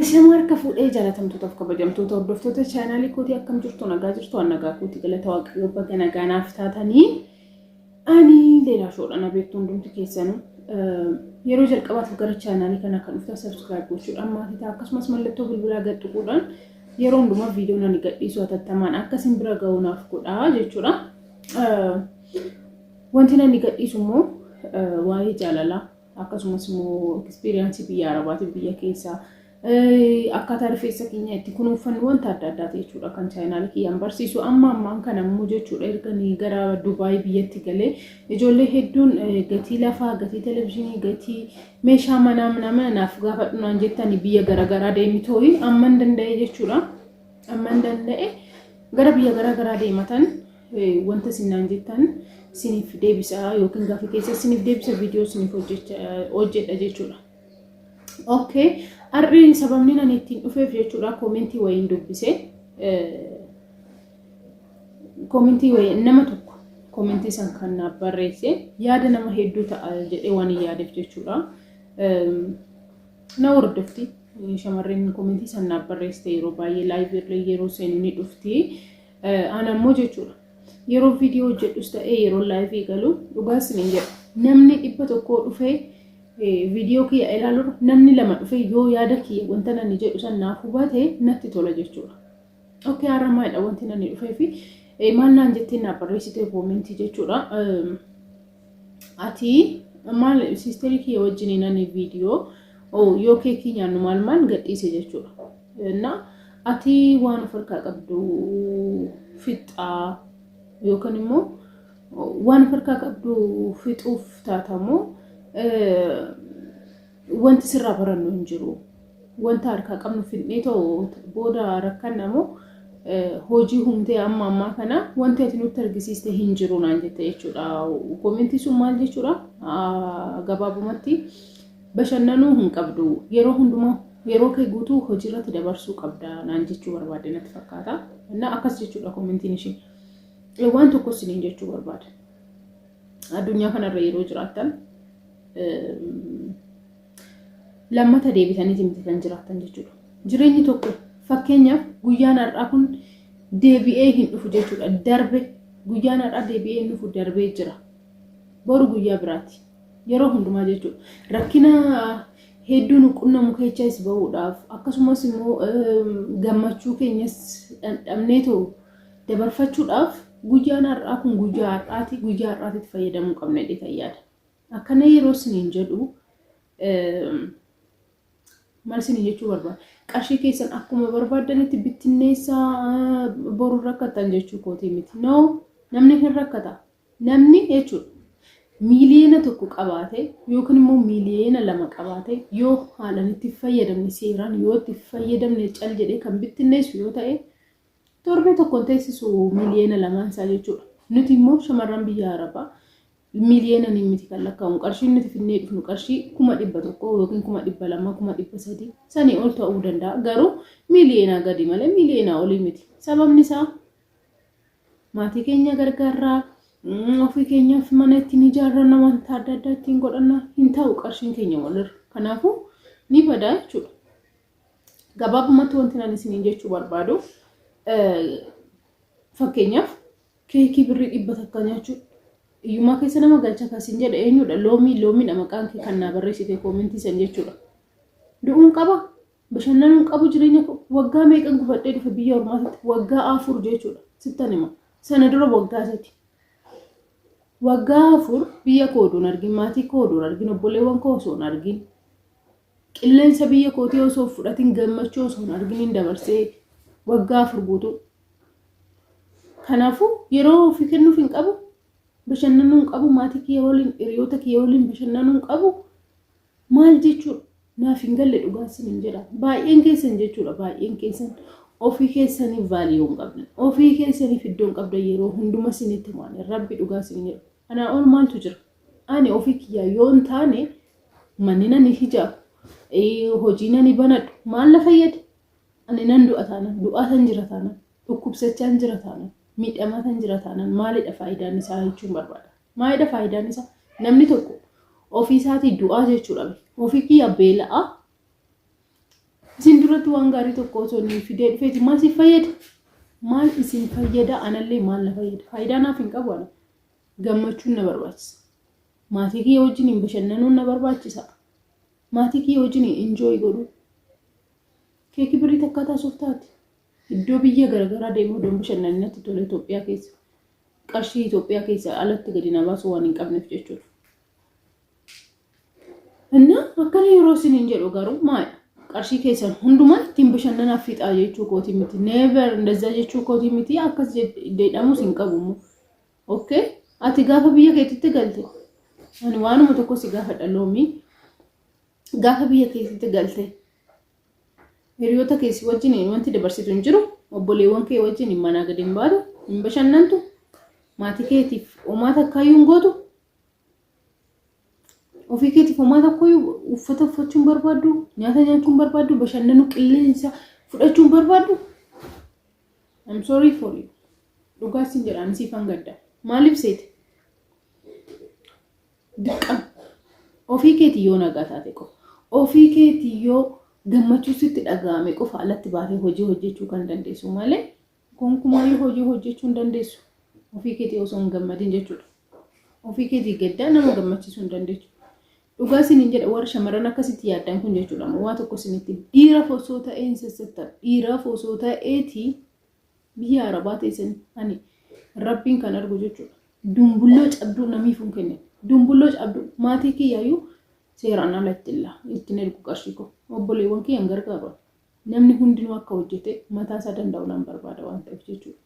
Shamarka fuudhee jaalatamtootaaf kabajamtoota hordoftoota chaanaalii kootii akkam jirtu nagaa jirtu nagaa kootii galata waaqayyoo baga nagaanaaf taatanii ani leelaa shoodhana beektu hundumti keessanuu yeroo jalqabaaf gara chaanaalii kana kan dhuftan subscribe gochuudhaan maatii ta'a akkasumas mallattoo bilbilaa gadhuudhaan yeroo hundumaa viidiyoon ani gadhiisu atattamaan akkasin bira ga'uunaaf godhaa jechuudha. Wanti ani gadhiisu immoo waa'ee jaalalaa akkasumas immoo experience biyya Arabaati biyya keessaa akkaataa rifeensa keenya itti kunuunfannu wanta adda addaati jechuudha kan chaanaalii kiyyaan barsiisu ammaan kana immoo jechuudha erganii gara Dubaay biyyatti galee ijoollee hedduun gatii lafaa gatii televiziyoonii gatii meeshaa manaa naaf gaafadhunaan jettanii biyya garaagaraa deemitooyi amman danda'e jechuudha amman danda'e gara biyya garaagaraa deematan wanta sinaan jettan siniif deebisa yookiin gaafii keessa siniif deebisa viidiyoo siniif hojjedha jechuudha. Okay. Arri sababni ani ittiin dhufeef jechuudha koomentii wayiin dubbise koomentii wayi nama tokko koomentii san kan naaf barreesse yaada nama hedduu ta'a jedhee waan yaadeef jechuudha na hordofti shamarreen koomentii san naaf barreesse yeroo baay'ee live irra yeroo seenu ni dhufti ana immoo jechuudha yeroo viidiyoo hojjedhus ta'ee yeroo live galu dhugaas ni jedha namni dhibba tokko dhufee video kiyya ilaalu namni lama dhufe yoo yaada kiyya wanta nani jedhu san naaf hubate natti tola jechuudha. Okay haramaadha wanti nani dhufe fi maal naan jettee naaf barreessite koomentii jechuudha. Ati maal sisterii kiyya wajjin nani video yoo keekii nyaannu maal gadhiise jechuudha. Na ati waan farka qabdu fixaa yookaan immoo waan farka qabdu fixuuf taatamoo wanti sirraa barannu hin jiru wanta harkaa qabnu fidnee too booda rakkannamoo hojii humtee amma kana wanti ati nutti argisiiste hin jiru naan jette jechuudha. Koomentii sun maal jechuudha gabaabumatti bashannanuu hin qabdu yeroo hundumaa yeroo kee guutuu hojii irratti dabarsuu qabda naan jechuu barbaade natti fakkaata. Na akkas jechuudha koomentiin ishee waan tokko siniin jechuu barbaade addunyaa kanarra yeroo jiraattan lammata deebitanii timti kan jiraatan jechuudha. Jireenyi tokko fakkeenyaaf guyyaan har'aa kun deebi'ee hin dhufu jechuudha. Darbe guyyaan har'aa deebi'ee hin dhufu darbee jira. Boru guyyaa biraati. Yeroo hundumaa jechuudha. Rakkina hedduun qunnamu keessaas bahuudhaaf akkasumas immoo gammachuu keenyas dhandhamnee too dabarfachuudhaaf guyyaan har'aa kun guyyaa har'aatitti fayyadamuu qabna jedhee yaada. Akkana yeroo siniin jedhu maal siniin jechuu barbaada qarshii keessan akkuma barbaadanitti bittinneessaa boru rakkatan jechuu kooti miti no namni hin rakkata namni jechuudha miiliyoona tokko qabaate yookaan immoo miiliyoona lama qabaate yoo haalan itti fayyadamne seeraan yoo itti fayyadamne cal jedhee kan bittinneessu yoo ta'e torbee tokko teessisu miiliyoona lamaan isaa jechuudha. Nuti immoo shamarran biyya Arabaa miiliyoona ni miti kan lakkaa'u qarshii nuti finnee dhufnu qarshii 100 yookiin 200 300 sanii ol ta'uu danda'a garuu miiliyoona gadi malee miiliyoona olii miti sababni isaa maatii keenya gargaarraa ofii keenyaaf mana ittiin ijaarranna wanta adda addaa ittiin godhanna hin ta'u qarshiin keenya walirra kanaafuu ni badaa jechuudha. Gabaabumatti wanti ani isiniin jechuu barbaadu fakkeenyaaf keekii birrii 100 nyaachuu iyyumaa keessa nama galcha kaasin jedha eenyudha loomii maqaan kee kan naa barreessite koomentii san jechuudha. Du'uun qaba bashannanuun qabu jireenya waggaa meeqan gubadhee dhufe biyya ormaatitti waggaa 4 jechuudha sittan hima sana dura waggaa 3 waggaa 4 biyya kooduun argin maatii kooduun argin obboleewwan koo osoo argin qilleensa biyya kootii osoo fudhatin gammachuu osoo argin dabarsee waggaa 4 guutuu kanaafuu yeroo ofii kennuuf hin qabu bashannanuun qabu maatii kee waliin hiriyoota kee waliin bashannanuun qabu maal jechuudha naaf hin galle dhugaasin hin jedha baay'een keessan jechuudha baay'een keessan ofii keessaniif vaaliyuu hin qabdan ofii keessaniif iddoo hin qabdan yeroo hunduma sinitti waan rabbi dhugaasin hin jedhu ana ol maaltu jira ani ofii kiyyaa yoo hin taane manni nani hijaabu hojii nani banadhu maal na fayyada ani nan du'a taanaan du'aatan jira taanaan dhukkubsachaan jira taanaan miidhamatan jira taanaan maalidha faayidaan isaa jechuun barbaada. Maalidha faayidaan isaa namni tokko ofii isaatii du'aa jechuudha ofii kiyya beela'aa isin duratti waan gaarii tokko osoo ni fidee dhufeeti maal si fayyada? Maal isin fayyada? Anallee maal na fayyada? Faayidaa naaf hin qabu ana. Gammachuun na barbaachisa. Maatii kiyya wajjin bashannanuun na barbaachisa. Maatii kiyya wajjin enjoy godhu. Keekii birrii takka taasuuf taati. Iddoo biyya garaagaraa deemuu doon bashannanatti tola Itoophiyaa keessa. Qarshii Itoophiyaa keessa alatti gadi na baasu waan hin qabneef jechuudha. Inna akkana yeroo isiniin jedhu garuu maal qarshii keessan hundumaa ittiin bashannanaaf fixaa jechuu kooti miti. Never እንደዛ jechuu kooti miti akkas jedhamus hin qabu. Okay? Ati gaafa biyya keetitti galte. Ani waanuma tokko si gaafadha loomii. Gaafa biyya keetitti galte. Hiriyoota keessi wajjin wanti dabarsitu hin jiru. Obboleewwan kee wajjin manaa gadi hin baatu. Hin bashannantu. Maatii keetiif homaa takkaayyuu hin gootu. Ofii keetiif homaa takkaayyuu uffata uffachuun barbaaddu. Nyaata nyaachuun barbaaddu. Bashannanuu qilleensa fudhachuun barbaaddu. I'm sorry for you. Dhugaa isin jedhaan siifan gadda. Maaliif seete? Dirqama. Ofii keetii yoo nagaa taate qofa. Ofii keetii yoo gammachuu sitti dhaga'ame qofa alatti baatee hojii hojjechuu kan dandeessu malee gonkumaa hojii hojjechuu hin dandeessu. Ofii keetii osoo hin gammadin jechuudha. Ofii keetii gaddaa nama gammachiisuu hin dandeessu. Dhugaa isiniin jedha warra shamarran akkasitti yaaddan kun jechuudha. Waa tokko isinitti dhiira osoo ta'een sassatta dhiira osoo ta'eeti biyya Arabaa teessan ani rabbiin kan argu jechuudha. Dumbulloo cabduu namiif hin kenne. Dumbulloo cabduu maatii kiyyaayyuu seeraan alatti illa ittiin ergu qarshii koo. Obboleewwan kee hin gargaaru. Namni hundinuu akka hojjete mataa isaa danda'u nan barbaada waan ta'eef jechuudha.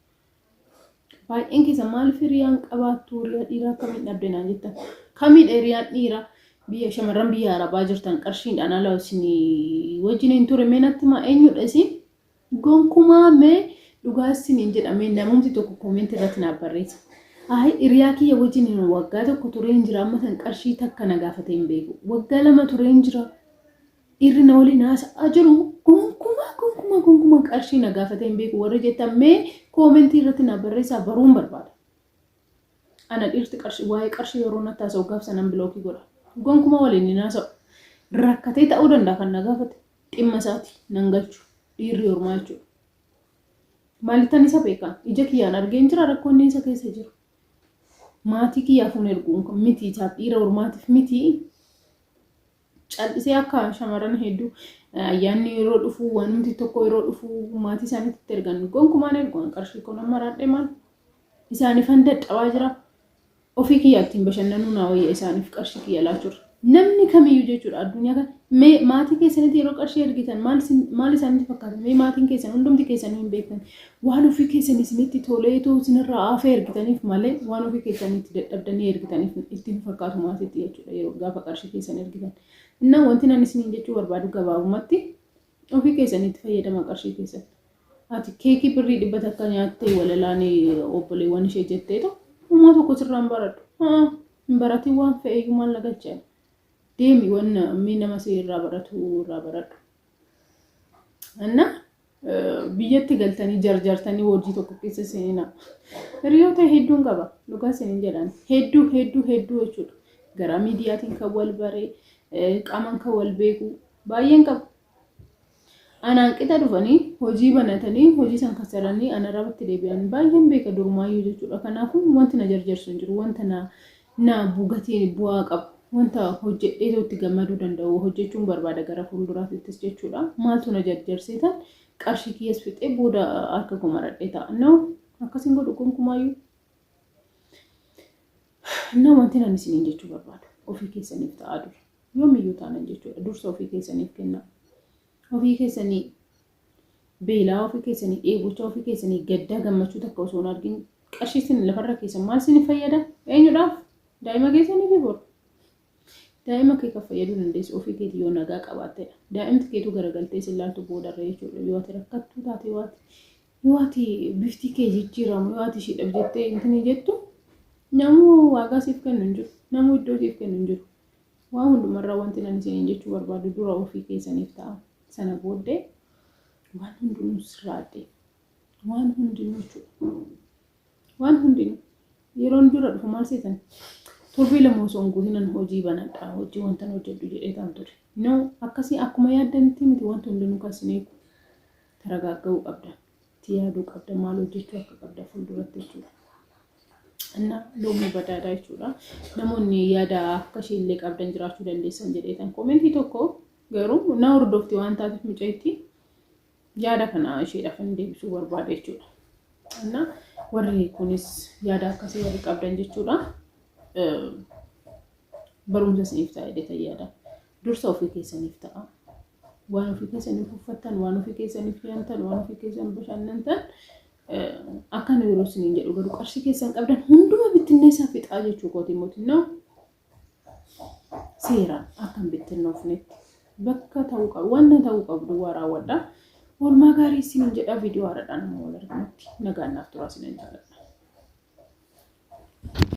Baay'een keessa maaliif hiriyaan qabaattu dhiiraa kamiin dhabde naan jettan? Kamiidha hiriyaan dhiiraa biyya shamarran biyya Arabaa jirtan qarshiidhaan ala isin wajjin hin ture mee natti maa eenyudha isin? Gonkumaa mee dhugaa isiniin jedhamee namumti tokko koomeenti irratti naaf barreessa. Hiriyaa kiyya wajjin waggaa tokko tureen jira amma san qarshii takka na gaafatee hin beeku. Waggaa lama tureen jira. Irri na waliin haasa'aa jiru gonkumaa qarshii na gaafatee hin beeku warra jettan mee koomentii irratti na barreessaa baruun barbaada. Ana dhiirti qarshii waa'ee qarshii yeroo natti haasa'u gaafsanan bilookii godha. Gonkumaa waliin ni haasa'u. Rakkatee ta'uu danda'a kan na gaafate. Dhimma isaati nan galchu dhiirri hormaa jechuudha. Maalittan isa beekan ija kiyyaan argeen jira rakkoonni isa keessa jiru. Maatii kiyyaafuun erguun miti isaaf dhiira hormaatiif miti. Callisee akka shamarran hedduu ayyaanni yeroo dhufu wanti tokko yeroo dhufu maatii isaaniitti ergan gonkumaan erguun qarshii kun amma raadhee maal isaaniif handa dadhabaa jira. Ofii kiyyaattiin bashannanuu naa wayya isaaniif qarshii kiyya laachuudha. Namni kamiyyuu jechuudha addunyaa kana maatii keessanitti yeroo qarshii ergitan maal isaanitti fakkaata? Mee maatiin keessan hundumti keessanii hin beektan waan ofii keessanii isinitti toleetoo isinirraa haafee ergitaniif malee waan ofii keessanitti dadhabdanii ergitaniif ittiin fakkaatu maatiitti jechuudha yeroo gaafa qarshii keessan ergitan. Innaa wanti nan isiniin jechuu barbaadu gabaabumatti ofii keessanitti fayyadama qarshii keessan. Ati keekii birrii 100 akka nyaattee walalaan obboleewwan ishee jetteetu uumaa tokko sirraan baradhu. Hin baratiin waan fe'eeyyuu maal nagachaa. Deemi waan nama seerraa baradhu. Anna biyyatti galtanii jarjartanii hojii tokko keessa seenaa. Hiriyoota hedduun qaba. Dhugaa isiniin jedhan hedduu jechuudha. Gara miidiyaatiin kan wal baree qaamaan kan wal beeku baay'een qabu. Anaan qixa dhufanii hojii banatanii hojii san kasaranii ana irratti deebi'an baay'een beeka durumaayyuu jechuudha. Kanaafuu wanti na jarjarsu hin jiru. Wanta na bugatiin bu'aa qabu. Wanta hojjedhee itti gammaduu danda'u hojjechuun barbaada gara fuulduraattis jechuudha. Maaltu na jarjarseetan qarshii kiyyaas fixee booda harka koo maradhee ta'a. Akkasiin godhu gonkumaayyuu. Wanti nan isiniin jechuu barbaadu ofii keessaniif ta'aa dura. Yoomiyyuu taanan jechuudha. Dursa ofii keessaniif kennaa. Ofii keessanii beelaa ofii keessanii dheebucha ofii keessanii gaddaa gammachuu takka osoo hin argin qarshii isin lafarra keessan maal isin fayyada? Eenyudhaaf? Daa'ima keessanii fi boru. Daa'ima kee kan fayyaduu dandeessu ofii keetii yoo nagaa qabaattedha. Daa'imti keetu garagaltee isin laaltu boodarra jechuudha. Yoo ati rakkattuu taate yoo ati bifti kee jijjiiramu yoo ati ishii dhabjettee intini jettu namuu waagaa siif kennu hin jiru. Namuu iddoo siif kennu hin jiru. Waan hundumarraa wanti nan isiniin jechuu barbaadu dura ofii keessaniif ta'a. Sana booddee waan hundinuu sirraadhee waan hundinuu jechuudha. Waan hundinuu yeroon dura dhufu maal seetan Fulbii lama osoo hin guutinan hojii banadha. Hojii wanta hojjedhu jedhee kan ture. No akkasii akkuma yaaddanitti miti wanta hundinuu kaasnee taragaaga'uu qabda. Itti yaaduu qabda. Maal hojjechuu akka qabda fuulduratti jechuudha. Anna loomii badaadhaa jechuudha. Namoonni yaada akka ishee qabdan jiraachuu dandeessan jedheetan koomentii tokko garuu na hordofti waan taateef mucaytti yaada kana isheedhaaf hin deebisuu barbaada jechuudha. Anna warri kunis yaada akkasii warri qabdan jechuudha. Barumsa isiniif ta'a jedhee yaada. Dursa ofii keessaniif ta'a. Waan ofii keessaniif uffattan, waan ofii keessaniif nyaatan, waan ofii keessan bashannantan akkana yeroo isiniin jedhu garuu qarshii keessan qabdan hunduma bittinneessaa fixaa jechuu kooti mootinnaa seeraan akkan bittinnoofnetti bakka ta'uu qabu wanta ta'uu qabdu waa raawwadha. Oolmaa gaarii isiniin jedha viidiyoo haaraadhaan immoo wal arginatti nagaannaaf turaa isiniin jaalladha.